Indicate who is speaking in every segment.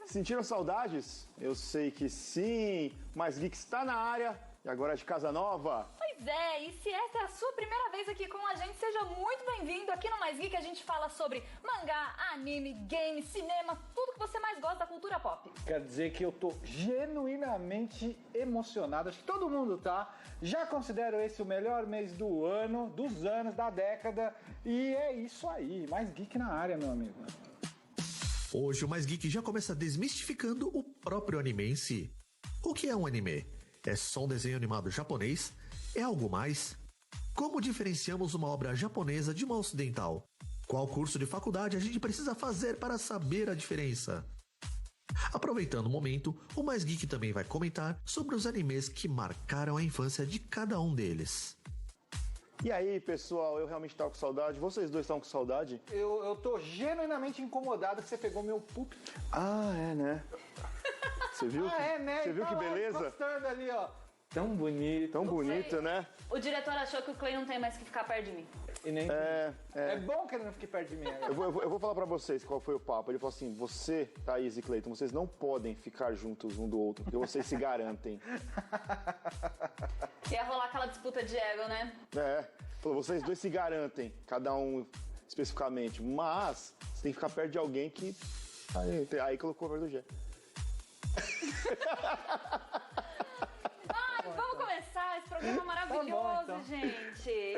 Speaker 1: Sentiram saudades? Eu sei que sim, mas Geek está na área e agora é de casa nova.
Speaker 2: Pois é, e se essa é a sua primeira vez aqui com a gente, seja muito bem-vindo. Aqui no Mais Geek a gente fala sobre mangá, anime, game, cinema, tudo que você mais gosta da cultura pop.
Speaker 3: Quer dizer que eu tô genuinamente emocionado, acho que todo mundo tá. Já considero esse o melhor mês do ano, dos anos, da década. E é isso aí, Mais Geek na área, meu amigo.
Speaker 4: Hoje o Mais Geek já começa desmistificando o próprio anime em si. O que é um anime? É só um desenho animado japonês? É algo mais? Como diferenciamos uma obra japonesa de uma ocidental? Qual curso de faculdade a gente precisa fazer para saber a diferença? Aproveitando o momento, o Mais Geek também vai comentar sobre os animes que marcaram a infância de cada um deles.
Speaker 1: E aí, pessoal, eu realmente tava com saudade. Vocês dois estão com saudade?
Speaker 3: Eu tô genuinamente incomodado que você pegou meu púlpito.
Speaker 1: Ah, é, né? Você viu?
Speaker 3: Né?
Speaker 1: Você viu que beleza?
Speaker 3: Gostando ali, ó. Tão bonito.
Speaker 1: Tão bonito, né?
Speaker 2: O diretor achou que o Clay não tem mais que ficar perto de mim.
Speaker 3: E nem é bom que ele não fique perto de mim.
Speaker 1: Eu vou falar pra vocês qual foi o papo. Ele falou assim, você, Thaís e Cleiton, vocês não podem ficar juntos um do outro, porque vocês se garantem.
Speaker 2: Ia rolar aquela disputa de ego, né?
Speaker 1: Falou, vocês dois se garantem, cada um especificamente, mas você tem que ficar perto de alguém que... Aí colocou o verbo do G.
Speaker 2: Vamos começar esse programa maravilhoso,
Speaker 3: Tá bom, então.
Speaker 2: gente.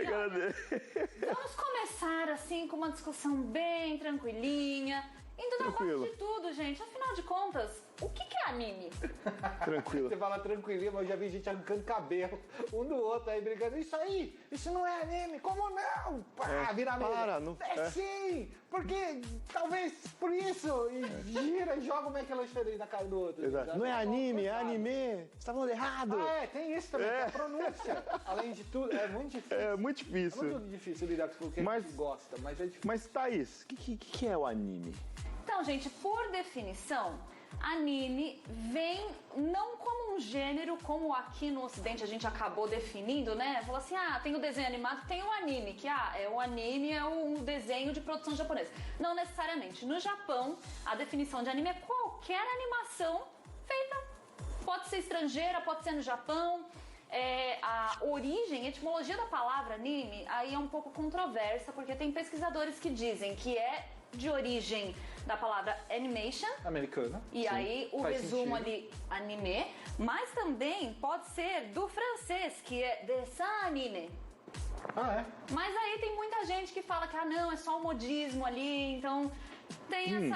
Speaker 2: Vamos começar assim com uma discussão bem tranquilinha, indo na base de tudo, gente. Afinal de contas, o que é anime?
Speaker 1: Tranquilo.
Speaker 3: Você fala tranquilinho, mas eu já vi gente arrancando cabelo um do outro aí brigando. Isso não é anime, como não? Pá, vira mesmo. Sim, porque talvez por isso. E gira e joga o McLanche na cara do outro.
Speaker 1: Exato. Não é anime, é anime. Você tá falando errado.
Speaker 3: Tem isso também, a pronúncia. Além de tudo, é muito difícil.
Speaker 1: É muito difícil.
Speaker 3: É muito difícil lidar com o que a gente gosta, mas é difícil.
Speaker 1: Mas, Thaís, o que é o anime?
Speaker 2: Então, gente, por definição, anime vem não como um gênero, como aqui no Ocidente a gente acabou definindo, né? Falou assim, tem o desenho animado, tem o anime, que o anime é um desenho de produção japonesa. Não necessariamente. No Japão, a definição de anime é qualquer animação feita. Pode ser estrangeira, pode ser no Japão. A origem, a etimologia da palavra anime, aí é um pouco controversa, porque tem pesquisadores que dizem que é de origem da palavra animation
Speaker 3: americana.
Speaker 2: E aí o resumo
Speaker 3: sentido.
Speaker 2: ali, anime, mas também pode ser do francês, que é dessin anime. Mas aí tem muita gente que fala que não, é só um modismo ali, então tem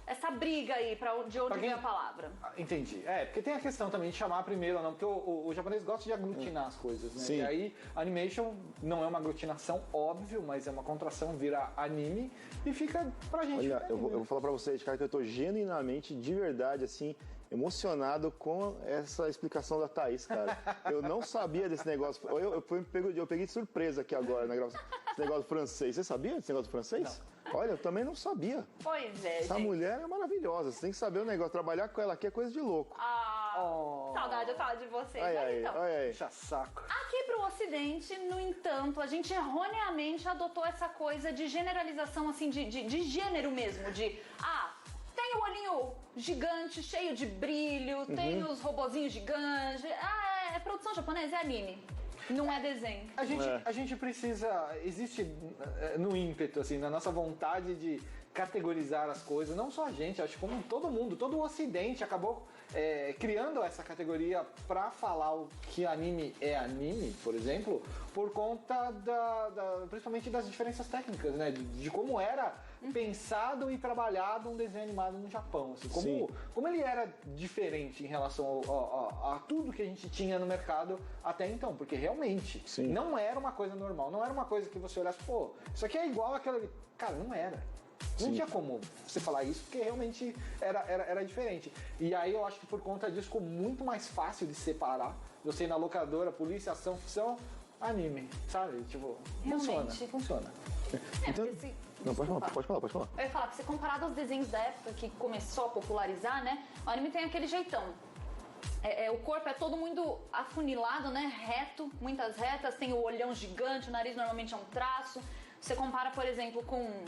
Speaker 2: essa briga aí de onde vem a palavra.
Speaker 3: Entendi. Porque tem a questão também de chamar primeiro ou não, porque o japonês gosta de aglutinar as coisas, né?
Speaker 1: Sim.
Speaker 3: E aí, animation não é uma aglutinação, óbvio, mas é uma contração, vira anime e fica pra gente.
Speaker 1: Olha, eu vou falar pra vocês, cara, que eu tô genuinamente, de verdade, assim, emocionado com essa explicação da Thaís, cara. Eu não sabia desse negócio. Eu peguei de surpresa aqui agora, né, esse negócio francês. Você sabia desse negócio francês?
Speaker 3: Não.
Speaker 1: Olha, eu também não sabia.
Speaker 2: Pois é,
Speaker 1: Essa
Speaker 2: gente.
Speaker 1: mulher é maravilhosa. Você tem que saber o negócio. Trabalhar com ela aqui é coisa de louco.
Speaker 2: Saudade eu tava de vocês.
Speaker 1: Olha
Speaker 2: Mas
Speaker 1: aí,
Speaker 2: então,
Speaker 1: olha aí.
Speaker 3: Puxa saco.
Speaker 2: aqui pro Ocidente, no entanto, a gente erroneamente adotou essa coisa de generalização, assim, de gênero mesmo, tem o olhinho gigante, cheio de brilho, tem os robozinhos gigantes, é produção japonesa, é anime. Não é desenho.
Speaker 3: A gente precisa, existe no ímpeto, assim, na nossa vontade de categorizar as coisas, não só a gente, acho que como todo mundo, todo o Ocidente acabou criando essa categoria pra falar o que anime é anime, por exemplo, por conta principalmente das diferenças técnicas, né? De como era pensado e trabalhado um desenho animado no Japão, assim, como ele era diferente em relação a tudo que a gente tinha no mercado até então, porque realmente não era uma coisa normal, não era uma coisa que você olhasse, isso aqui é igual àquela ali. Cara, não era. Não tinha como você falar isso, porque realmente era diferente. E aí eu acho que por conta disso ficou muito mais fácil de separar. Você ir na locadora, polícia, ação, ficção, anime, sabe? Tipo,
Speaker 2: Realmente.
Speaker 3: funciona.
Speaker 1: Então,
Speaker 2: Porque
Speaker 1: não, pode falar.
Speaker 2: Eu ia falar que se comparado aos desenhos da época que começou a popularizar, né? O anime tem aquele jeitão. O corpo é todo muito afunilado, né? Reto, muitas retas, tem o olhão gigante, o nariz normalmente é um traço. Você compara, por exemplo, com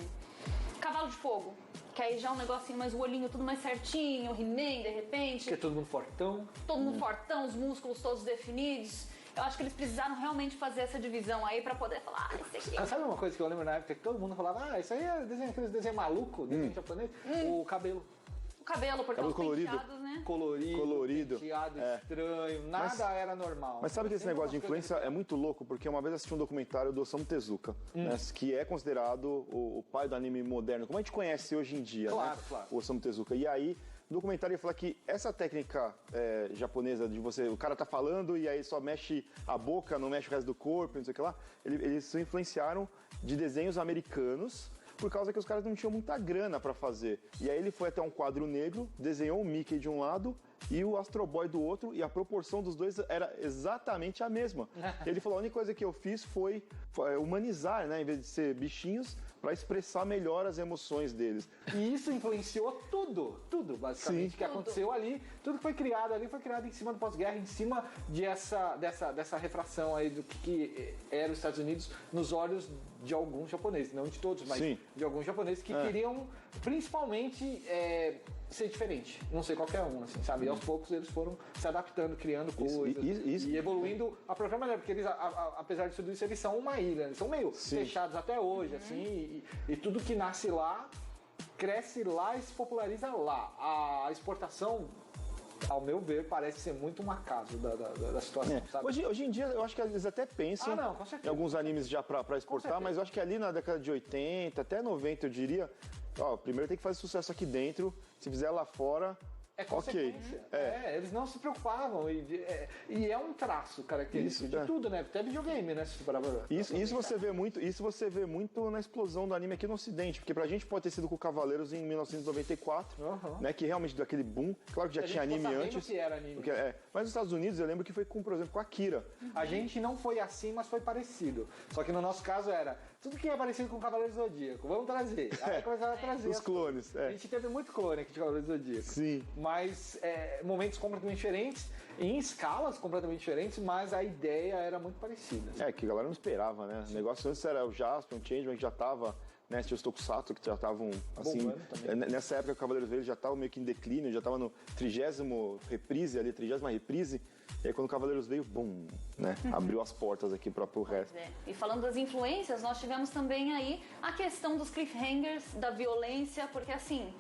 Speaker 2: Cavalo de Fogo, que aí já é um negocinho mais, o olhinho tudo mais certinho, o He-Man de repente.
Speaker 3: Porque é todo mundo fortão.
Speaker 2: Todo mundo fortão, os músculos todos definidos. Eu acho que eles precisaram realmente fazer essa divisão aí pra poder falar, esse aqui.
Speaker 3: Sabe uma coisa que eu lembro na época que todo mundo falava, isso aí é desenho, aqueles desenhos malucos, desenho japonês? O cabelo.
Speaker 2: O cabelo, porque
Speaker 1: Cabelo
Speaker 2: os
Speaker 1: colorido.
Speaker 2: penteados, né?
Speaker 3: Colorido. Penteado estranho, nada era normal.
Speaker 1: Mas sabe que esse negócio de influência é muito louco, porque uma vez eu assisti um documentário do Osamu Tezuka, né, que é considerado o pai do anime moderno, como a gente conhece hoje em dia,
Speaker 3: Claro,
Speaker 1: né?
Speaker 3: claro.
Speaker 1: O Osamu Tezuka. E aí, no documentário ele fala que essa técnica japonesa de você, o cara tá falando e aí só mexe a boca, não mexe o resto do corpo, não sei o que lá, eles se influenciaram de desenhos americanos, por causa que os caras não tinham muita grana pra fazer. E aí ele foi até um quadro negro, desenhou o Mickey de um lado e o Astro Boy do outro, e a proporção dos dois era exatamente a mesma. Ele falou, a única coisa que eu fiz foi humanizar, né, em vez de ser bichinhos, para expressar melhor as emoções deles.
Speaker 3: E isso influenciou tudo basicamente, que aconteceu ali. Tudo que foi criado ali foi criado em cima do pós-guerra, em cima dessa refração aí do que era os Estados Unidos nos olhos de alguns japoneses, não de todos, mas
Speaker 1: Sim.
Speaker 3: de alguns japoneses que queriam principalmente ser diferente, não ser qualquer um, assim, sabe? E aos poucos eles foram se adaptando, criando coisas
Speaker 1: isso.
Speaker 3: e evoluindo a própria maneira, porque eles, apesar de tudo isso, eles são uma ilha, eles são meio fechados até hoje, assim, e tudo que nasce lá, cresce lá e se populariza lá. A exportação, ao meu ver, parece ser muito um acaso da situação, sabe?
Speaker 1: Hoje em dia, eu acho que eles até pensam
Speaker 3: com certeza.
Speaker 1: em alguns animes já pra exportar, mas eu acho que ali na década de 80, até 90, eu diria, primeiro tem que fazer sucesso aqui dentro, se fizer lá fora,
Speaker 3: É consequência. Eles não se preocupavam. E é um traço característico de tudo, né? Até videogame, né? Se parar pra
Speaker 1: isso você vê muito na explosão do anime aqui no Ocidente, porque pra gente pode ter sido com Cavaleiros em 1994, né? Que realmente deu aquele boom. Claro que já tinha anime antes.
Speaker 3: Que era anime.
Speaker 1: Mas nos Estados Unidos eu lembro que foi com, por exemplo, com Akira.
Speaker 3: A gente não foi assim, mas foi parecido. Só que no nosso caso era tudo que é parecido com Cavaleiros do Zodíaco. Vamos trazer. Aí começaram a trazer.
Speaker 1: Os clones.
Speaker 3: A gente teve muito clone aqui de Cavaleiros do Zodíaco.
Speaker 1: Sim.
Speaker 3: Mas momentos completamente diferentes, em escalas completamente diferentes, mas a ideia era muito parecida.
Speaker 1: Que a galera não esperava, né? O negócio antes era o Jaspion, o Changeman, que já tava, né? Tinha os Tokusatsu, que já estavam, assim... Nessa época, o Cavaleiros Verdes já tava meio que em declínio, já tava no 30ª reprise. E aí, quando o Cavaleiros veio, bum, né? Abriu as portas aqui pro resto.
Speaker 2: E falando das influências, nós tivemos também aí a questão dos cliffhangers, da violência, porque assim,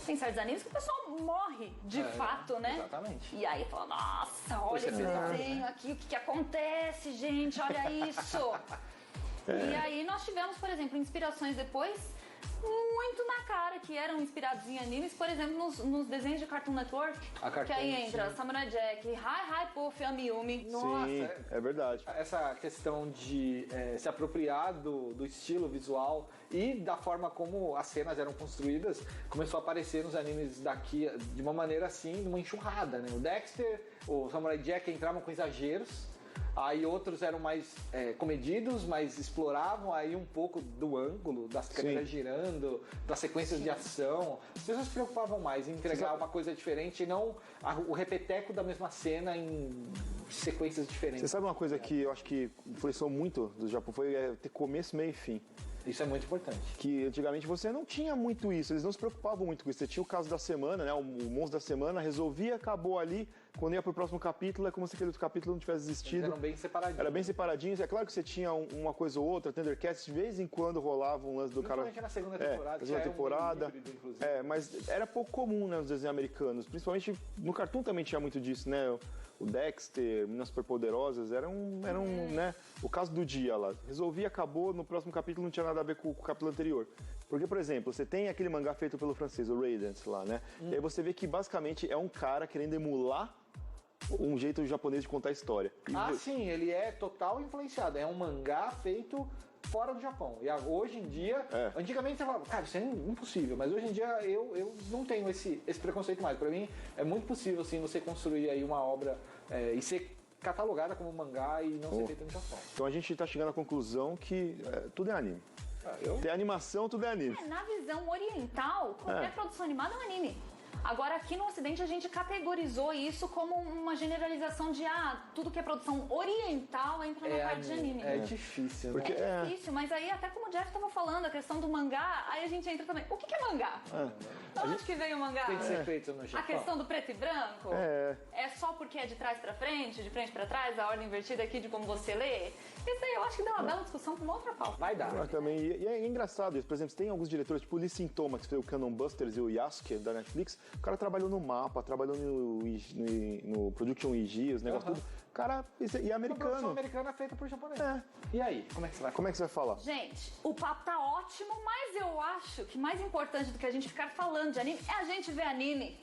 Speaker 2: tem certos animes que o pessoal morre de fato, né?
Speaker 3: Exatamente.
Speaker 2: E aí fala, nossa, olha esse desenho aqui, o que acontece, gente, olha isso. E aí nós tivemos, por exemplo, inspirações depois muito na cara, que eram inspirados em animes, por exemplo, nos desenhos de Cartoon Network, que aí entra Samurai Jack, Hi Puff, Amiyumi.
Speaker 3: Nossa,
Speaker 1: Sim, é verdade.
Speaker 3: Essa questão de se apropriar do estilo visual e da forma como as cenas eram construídas começou a aparecer nos animes daqui de uma maneira assim, uma enxurrada, né? O Dexter, o Samurai Jack entravam com exageros. Aí outros eram mais comedidos, mas exploravam aí um pouco do ângulo, das câmeras girando, das sequências de ação. As pessoas se preocupavam mais em entregar uma coisa diferente e não o repeteco da mesma cena em sequências diferentes.
Speaker 1: Você sabe uma coisa que eu acho que influenciou muito do Japão? Foi ter começo, meio e fim.
Speaker 3: Isso é muito importante.
Speaker 1: Que antigamente você não tinha muito isso, eles não se preocupavam muito com isso. Você tinha o caso da semana, né? O monstro da semana, resolvia, acabou ali. Quando ia pro próximo capítulo, é como se aquele outro capítulo não tivesse existido.
Speaker 3: Eles eram bem separadinhos.
Speaker 1: Era bem separadinhos. É claro que você tinha uma coisa ou outra, Thundercats, de vez em quando rolava um lance do cara.
Speaker 3: Na segunda temporada.
Speaker 1: Na segunda temporada. Mas era pouco comum, né, nos desenhos americanos. Principalmente no Cartoon também tinha muito disso, né? O Dexter, Meninas Superpoderosas, eram né? O caso do dia lá. Resolvia, acabou, no próximo capítulo não tinha nada a ver com o capítulo anterior. Porque, por exemplo, você tem aquele mangá feito pelo francês, o Radiant lá, né? E aí você vê que basicamente é um cara querendo emular um jeito japonês de contar a história.
Speaker 3: Sim, ele é total influenciado. É um mangá feito fora do Japão. E hoje em dia, antigamente você falava, cara, isso é impossível, mas hoje em dia eu não tenho esse preconceito mais. Pra mim é muito possível, assim, você construir aí uma obra e ser catalogada como mangá e não ser feita no Japão.
Speaker 1: Então a gente tá chegando à conclusão que tudo é anime. Tem animação, tudo é anime.
Speaker 2: Na visão oriental, qualquer produção animada é um anime. Agora, aqui no Ocidente, a gente categorizou isso como uma generalização de, tudo que é produção oriental entra na parte de anime.
Speaker 3: É difícil,
Speaker 1: Porque,
Speaker 2: É difícil, mas aí até como o Jeff estava falando, a questão do mangá, aí a gente entra também. O que é mangá? De onde que veio o mangá?
Speaker 3: Tem que ser feito no Japão.
Speaker 2: A questão do preto e branco? É só porque é de trás pra frente, de frente pra trás, a ordem invertida aqui de como você lê? Isso aí eu acho que dá uma bela discussão pra uma outra pauta.
Speaker 3: Vai dar.
Speaker 1: Mas também, e é engraçado isso. Por exemplo, tem alguns diretores, tipo o Lee Sintoma, que fez o Cannon Busters e o Yasuke, da Netflix. O cara trabalhou no Mapa, trabalhou no Production IG, os negócios tudo. O cara, e é
Speaker 3: A
Speaker 1: americano.
Speaker 3: produção americana é feita por japonês. E aí, como é que você vai?
Speaker 1: Como é que você vai falar?
Speaker 2: Gente, o papo tá ótimo, mas eu acho que mais importante do que a gente ficar falando de anime é a gente ver anime.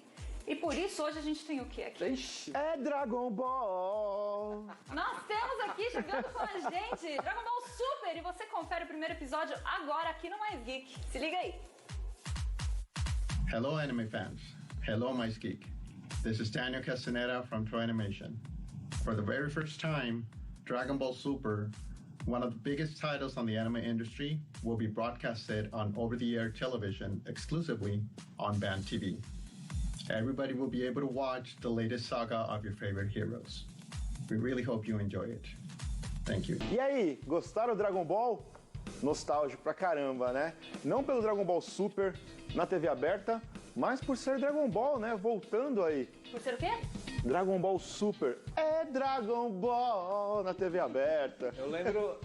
Speaker 2: E por isso hoje a gente tem o que aqui?
Speaker 3: Ixi.
Speaker 1: É Dragon Ball!
Speaker 2: Nós temos aqui chegando com a gente Dragon Ball Super e você confere o primeiro episódio agora aqui no Mais Geek. Se liga aí.
Speaker 5: Hello, anime fans. Hello, Mais Geek. This is Daniel Castaneda from Toei Animation. For the very first time, Dragon Ball Super, one of the biggest titles on the anime industry, will be broadcasted on over-the-air television exclusively on Band TV. Everybody will be able to watch the latest saga of your favorite heroes. We really hope you enjoy it. Thank you.
Speaker 1: E aí, gostaram do Dragon Ball? Nostálgico pra caramba, né? Não pelo Dragon Ball Super na TV aberta, mas por ser Dragon Ball, né? Voltando aí.
Speaker 2: Por ser o quê?
Speaker 1: Dragon Ball Super é Dragon Ball na TV aberta.
Speaker 3: Eu lembro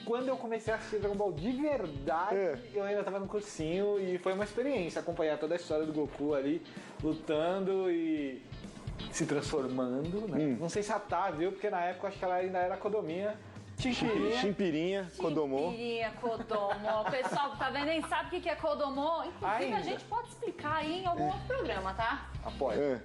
Speaker 3: quando eu comecei a assistir Dragon Ball de verdade, eu ainda tava no cursinho e foi uma experiência acompanhar toda a história do Goku ali, lutando e se transformando, né? Não sei se ela tá, viu? Porque na época acho que ela ainda era Kodominha.
Speaker 1: Chimpirinha, Kodomo.
Speaker 2: Chimpirinha, Kodomo. O pessoal que tá vendo nem sabe o que é Kodomo. Inclusive,
Speaker 3: Ainda.
Speaker 2: a gente pode explicar aí em algum outro programa, tá?
Speaker 3: Apoio.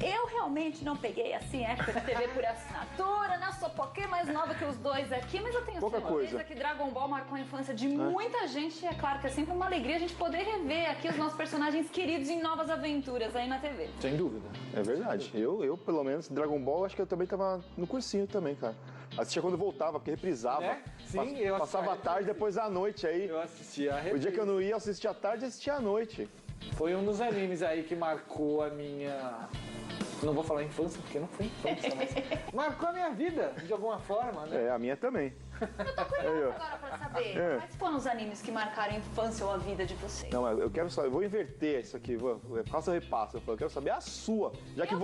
Speaker 2: Eu realmente não peguei, assim, época de TV por assinatura, né? Sou um pouquinho mais nova que os dois aqui, mas eu tenho
Speaker 1: Pouca
Speaker 2: certeza
Speaker 1: coisa.
Speaker 2: que Dragon Ball marcou a infância de muita gente. E é claro que é sempre uma alegria a gente poder rever aqui os nossos personagens queridos em novas aventuras aí na TV.
Speaker 3: Sem dúvida.
Speaker 1: É verdade. Eu, pelo menos, Dragon Ball, acho que eu também tava no cursinho também, cara. Assistia quando voltava, porque reprisava.
Speaker 3: Né? Sim, eu
Speaker 1: Passava à
Speaker 3: assistia.
Speaker 1: tarde, depois à noite aí.
Speaker 3: Eu assisti a
Speaker 1: O dia que eu não ia, eu assistia à tarde e assistia à noite.
Speaker 3: Foi um dos animes aí que marcou a minha... Não vou falar infância, porque não foi infância, mas marcou a minha vida, de alguma forma, né?
Speaker 1: É, a minha também.
Speaker 2: Eu tô curiosa agora pra saber, quais foram os animes que marcaram a infância ou a vida de vocês?
Speaker 1: Não, eu quero saber, eu vou inverter isso aqui, faça o repasso. Eu quero saber a sua. Já que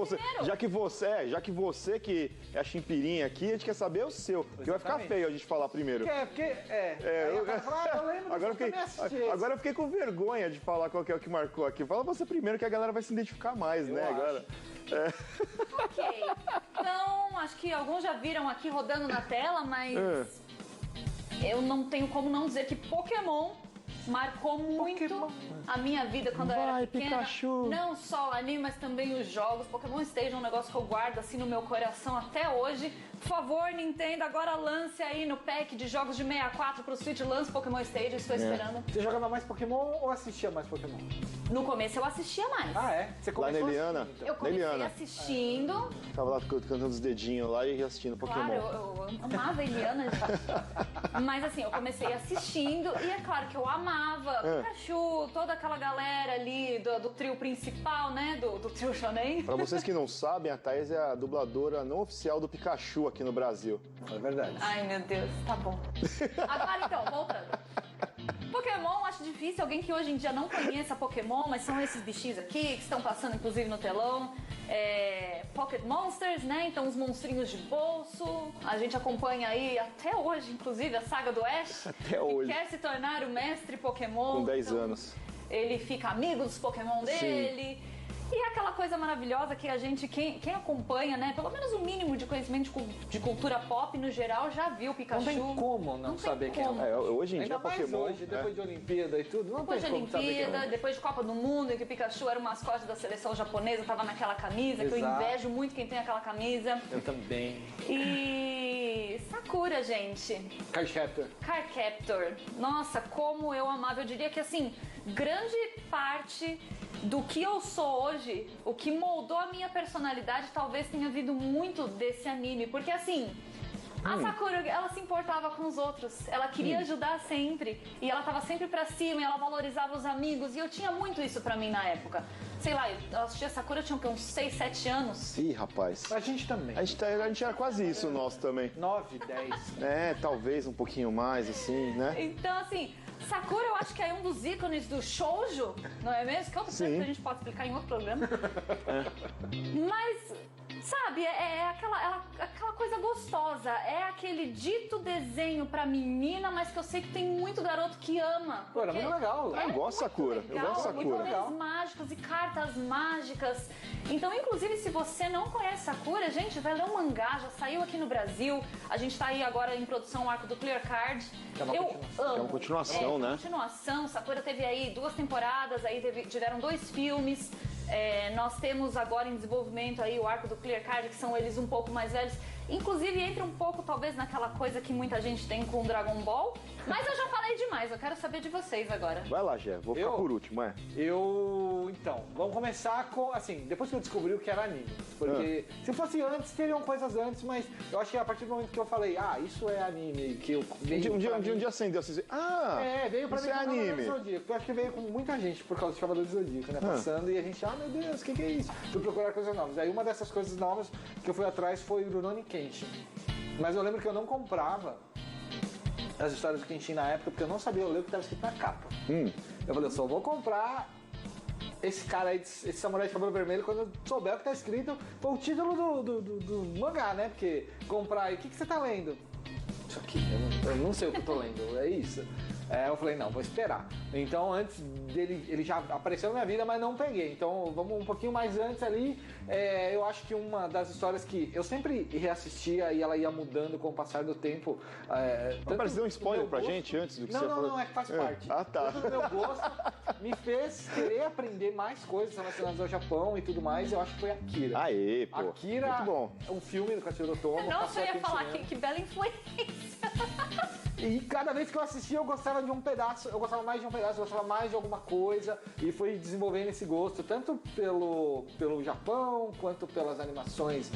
Speaker 1: você que é a chimpirinha aqui, a gente quer saber o seu. Porque vai ficar
Speaker 3: Exatamente.
Speaker 1: feio a gente falar primeiro.
Speaker 3: Aí
Speaker 1: eu-
Speaker 3: o cara fala, eu lembro
Speaker 1: Agora eu,
Speaker 3: que eu também assisti esse.
Speaker 1: agora eu fiquei com vergonha de falar qual que é o que marcou aqui. Fala você primeiro que a galera vai se identificar mais, né?
Speaker 3: acho.
Speaker 1: Agora.
Speaker 2: Ok. Então, acho que alguns já viram aqui rodando na tela, mas eu não tenho como não dizer que Pokémon marcou muito a minha vida quando eu era
Speaker 1: Vai,
Speaker 2: pequena.
Speaker 1: Pikachu.
Speaker 2: Não só o anime, mas também os jogos. Pokémon Stage é um negócio que eu guardo assim no meu coração até hoje. Por favor, Nintendo, agora lance aí no pack de jogos de 64 pro Switch, lance Pokémon Stage, eu estou esperando.
Speaker 3: Você jogava mais Pokémon ou assistia mais Pokémon?
Speaker 2: No começo eu assistia mais.
Speaker 3: Ah, é? Você
Speaker 1: Lá
Speaker 3: começou
Speaker 1: na Eliana.
Speaker 3: assim, então.
Speaker 2: Eu comecei
Speaker 1: Eliana.
Speaker 2: assistindo.
Speaker 1: Tava lá cantando os dedinhos lá e assistindo Pokémon.
Speaker 2: Claro, eu amava a Eliana. Mas assim, eu comecei assistindo e é claro que eu amava Pikachu, toda aquela galera ali do trio principal, né? Do trio shonen.
Speaker 1: Pra vocês que não sabem, a Thaís é a dubladora não oficial do Pikachu aqui no Brasil.
Speaker 3: É verdade.
Speaker 2: Ai, meu Deus, tá bom. Agora então, voltando. Pokémon, acho difícil alguém que hoje em dia não conheça Pokémon, mas são esses bichinhos aqui que estão passando inclusive no telão. Pocket Monsters, né? Então os monstrinhos de bolso. A gente acompanha aí até hoje, inclusive, a saga do Ash.
Speaker 1: Até
Speaker 2: que
Speaker 1: hoje.
Speaker 2: quer se tornar o mestre Pokémon.
Speaker 1: Com 10
Speaker 2: Então,
Speaker 1: anos.
Speaker 2: Ele fica amigo dos Pokémon dele. E é aquela coisa maravilhosa que a gente, quem acompanha, né, pelo menos o mínimo de conhecimento de cultura pop no geral, já viu o Pikachu.
Speaker 3: Não tem como não
Speaker 2: tem
Speaker 3: saber quem é.
Speaker 2: como.
Speaker 1: Hoje em
Speaker 3: Ainda
Speaker 1: dia,
Speaker 3: mais
Speaker 1: Pokémon.
Speaker 3: hoje, depois de Olimpíada e tudo, não
Speaker 2: Depois de
Speaker 3: tem como saber quem
Speaker 2: Olimpíada,
Speaker 3: é.
Speaker 2: depois de Copa do Mundo, em que o Pikachu era o mascote da seleção japonesa, tava naquela camisa, que eu
Speaker 3: Exato.
Speaker 2: invejo muito quem tem aquela camisa.
Speaker 3: Eu também.
Speaker 2: E Sakura, gente.
Speaker 3: Card Captor.
Speaker 2: Card Captor. Nossa, como eu amava. Eu diria que, assim, grande parte do que eu sou hoje, o que moldou a minha personalidade, talvez tenha vindo muito desse anime. Porque, assim, A Sakura, ela se importava com os outros, ela queria ajudar sempre, e ela tava sempre pra cima, e ela valorizava os amigos, e eu tinha muito isso pra mim na época. Sei lá, eu assistia Sakura, eu tinha uns 6, 7 anos.
Speaker 1: Ih, rapaz.
Speaker 3: A gente também.
Speaker 1: A gente era quase isso, nosso também.
Speaker 3: 9, 10.
Speaker 1: É, talvez um pouquinho mais, assim, né?
Speaker 2: Então, assim, Sakura eu acho que é um dos ícones do shoujo, não é mesmo? Que é outro tema que a gente pode explicar em outro programa. Mas, sabe, é aquela coisa gostosa. É aquele dito desenho pra menina, mas que eu sei que tem muito garoto que ama.
Speaker 3: Pô, era muito legal.
Speaker 1: Eu gosto de Sakura, eu gosto de Sakura.
Speaker 2: Poderes mágicos e cartas mágicas. Então, inclusive, se você não conhece Sakura, gente, vai ler o mangá, já saiu aqui no Brasil. A gente tá aí agora em produção o arco do Clear Card. Eu amo.
Speaker 1: É uma continuação, né?
Speaker 2: Continuação. Sakura teve aí 2 temporadas, aí tiveram 2 filmes. Nós temos agora em desenvolvimento aí o arco do Clear Card, que são eles um pouco mais velhos. Inclusive entra um pouco talvez naquela coisa que muita gente tem com Dragon Ball. Mas eu já falei demais, eu quero saber de vocês agora.
Speaker 1: Vai lá, Gé, vou ficar por último,
Speaker 3: Então, vamos começar com, assim, depois que eu descobri o que era anime. Porque se fosse antes, teriam coisas antes, mas eu acho que a partir do momento que eu falei, isso é anime, que eu...
Speaker 1: Um dia acendeu assim,
Speaker 3: veio pra
Speaker 1: isso
Speaker 3: mim
Speaker 1: é anime.
Speaker 3: Zodíaco. Eu acho que veio com muita gente por causa de Cavaleiros do Zodíaco, né? Passando e a gente, meu Deus, o que é isso? Fui procurar coisas novas. Aí uma dessas coisas novas que eu fui atrás foi o Rurouni Kenshin. Mas eu lembro que eu não comprava as histórias do Kenshin na época, porque eu não sabia ler o que estava escrito na capa. Eu falei, eu só vou comprar esse cara aí, esse samurai de cabelo vermelho, quando eu souber o que tá escrito. Foi o título do mangá, né? Porque comprar aí, o que você tá lendo? Isso aqui, eu não sei o que eu tô lendo, é isso. Eu falei, não, vou esperar. Então, antes dele, ele já apareceu na minha vida, mas não peguei. Então, vamos um pouquinho mais antes ali. Eu acho que uma das histórias que eu sempre reassistia e ela ia mudando com o passar do tempo.
Speaker 1: Mas deu um spoiler pra gente antes do que você falou?
Speaker 3: Não, é que faz parte.
Speaker 1: Ah, tá.
Speaker 3: Tanto do meu gosto me fez querer aprender mais coisas relacionadas ao Japão e tudo mais. Eu acho que foi Akira.
Speaker 1: Aê, pô.
Speaker 3: Akira,
Speaker 1: muito bom.
Speaker 3: Um filme do Katsuhiro Otomo.
Speaker 2: Nossa, eu ia falar que bela influência.
Speaker 3: E cada vez que eu assistia, eu gostava de um pedaço, eu gostava mais de um pedaço, eu gostava mais de alguma coisa. E fui desenvolvendo esse gosto, tanto pelo Japão, quanto pelas animações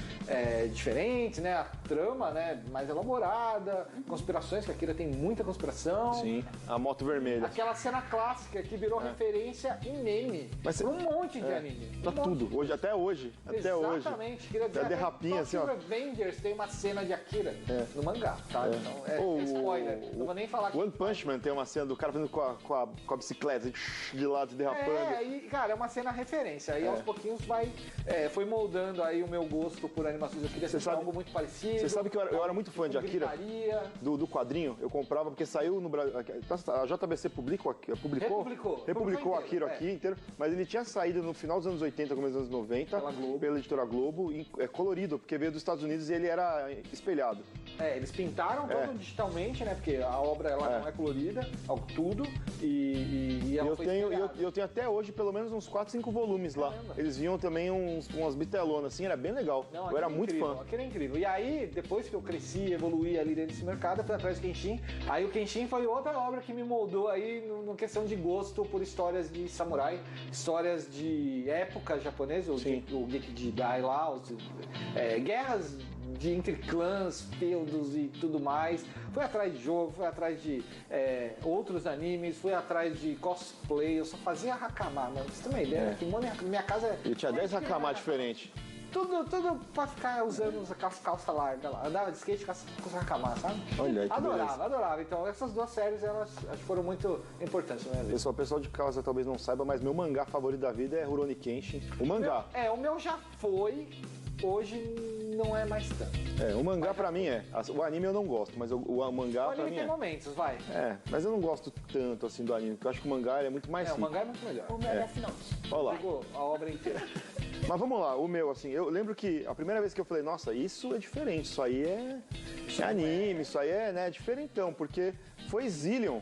Speaker 3: diferentes, né? A trama, né? Mais elaborada, conspirações, que a Akira tem muita conspiração.
Speaker 1: Sim, a moto vermelha.
Speaker 3: Aquela cena clássica que virou referência em meme.
Speaker 1: Mas
Speaker 3: um monte de anime.
Speaker 1: Tá tudo, até hoje.
Speaker 3: Exatamente. Queria dizer,
Speaker 1: até derrapinha, assim, ó.
Speaker 3: Avengers tem uma cena de Akira no mangá, tá? Então, spoiler. Não vou nem falar que...
Speaker 1: One Punch Man tem uma cena do cara fazendo com a bicicleta de lado, derrapando.
Speaker 3: E, cara, é uma cena referência. Aí, aos pouquinhos, foi moldando aí o meu gosto por animações. Eu queria ser algo muito parecido.
Speaker 1: Você sabe que eu era muito fã de Akira, do quadrinho. Eu comprava, porque saiu no Brasil... A JBC republicou Akira aqui inteiro, mas ele tinha saído no final dos anos 80, começo dos anos 90, pela editora Globo, colorido, porque veio dos Estados Unidos e ele era espelhado.
Speaker 3: Eles pintaram todo digitalmente, né? Porque a obra ela não é colorida, tudo, e ela
Speaker 1: eu tenho até hoje pelo menos uns 4, 5 volumes lá. Eles vinham também umas bitelonas, assim, era bem legal. Eu era muito fã.
Speaker 3: Aquilo é incrível. E aí, depois que eu cresci, evoluí ali dentro desse mercado, eu fui atrás do Kenshin. Aí o Kenshin foi outra obra que me moldou aí no questão de gosto por histórias de samurai, histórias de época japonesa, o Gekidai lá, guerras entre clãs, feudos e tudo mais. Fui atrás de jogo, fui atrás de outros animes, fui atrás de cosplay. Eu só fazia hakama, mano. Você tem uma ideia? Minha casa...
Speaker 1: Eu tinha 10 hakama diferentes.
Speaker 3: Tudo pra ficar usando as calças largas lá. Andava de skate com os hakama, sabe?
Speaker 1: Olha aí, que
Speaker 3: adorava. Então essas duas séries, elas acho que foram muito importantes na minha vida.
Speaker 1: O pessoal de casa talvez não saiba, mas meu mangá favorito da vida é Rurouni Kenshin. O mangá.
Speaker 3: O meu já foi... Hoje não é mais tanto.
Speaker 1: O mangá pra mim o anime eu não gosto, mas o mangá pra mim
Speaker 3: tem momentos, vai.
Speaker 1: Mas eu não gosto tanto assim do anime, porque eu acho que o mangá é muito mais
Speaker 3: o mangá é muito melhor.
Speaker 2: O meu é Death Note.
Speaker 1: Olha lá.
Speaker 3: Pegou a obra inteira.
Speaker 1: Mas vamos lá, o meu, assim, eu lembro que a primeira vez que eu falei, nossa, isso é diferente, isso aí é anime, isso aí é diferentão, porque foi Zillion.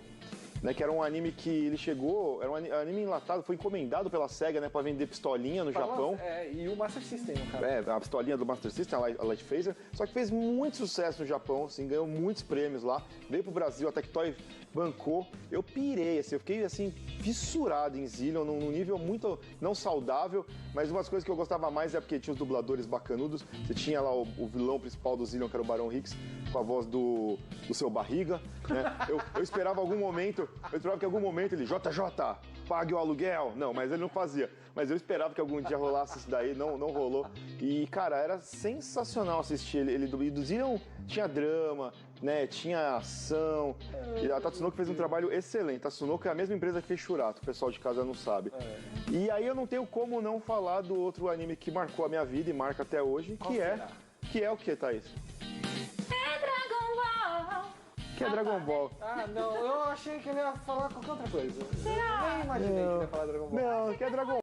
Speaker 1: Né, que era um anime que ele chegou, era um anime enlatado, foi encomendado pela SEGA, né, pra vender pistolinha no Japão.
Speaker 3: E o Master System, no caso.
Speaker 1: A pistolinha do Master System, a Light Phaser, só que fez muito sucesso no Japão, assim, ganhou muitos prêmios lá, veio pro Brasil, a Tectoy bancou. Eu pirei, assim, eu fiquei assim, fissurado em Zillion, num nível muito não saudável, mas umas coisas que eu gostava mais é porque tinha os dubladores bacanudos. Você tinha lá o vilão principal do Zillion, que era o Barão Hicks, com a voz do seu Barriga, né? Eu esperava algum momento, eu esperava que em algum momento ele, JJ, pague o aluguel. Não, mas ele não fazia. Mas eu esperava que algum dia rolasse isso daí, não rolou. E, cara, era sensacional assistir ele. E do Zillion tinha drama, né? Tinha ação. E a Tatsunoko fez um trabalho excelente. A Tatsunoko é a mesma empresa que fez Shurato, o pessoal de casa não sabe. E aí eu não tenho como não falar do outro anime que marcou a minha vida e marca até hoje, que é o que, Thaís?
Speaker 2: É Dragon Ball.
Speaker 1: Que é Dragon Ball.
Speaker 3: Ah, não, eu achei que ele ia falar qualquer outra coisa. Eu nem imaginei que ele ia falar Dragon Ball.
Speaker 1: Não, que é Dragon Ball.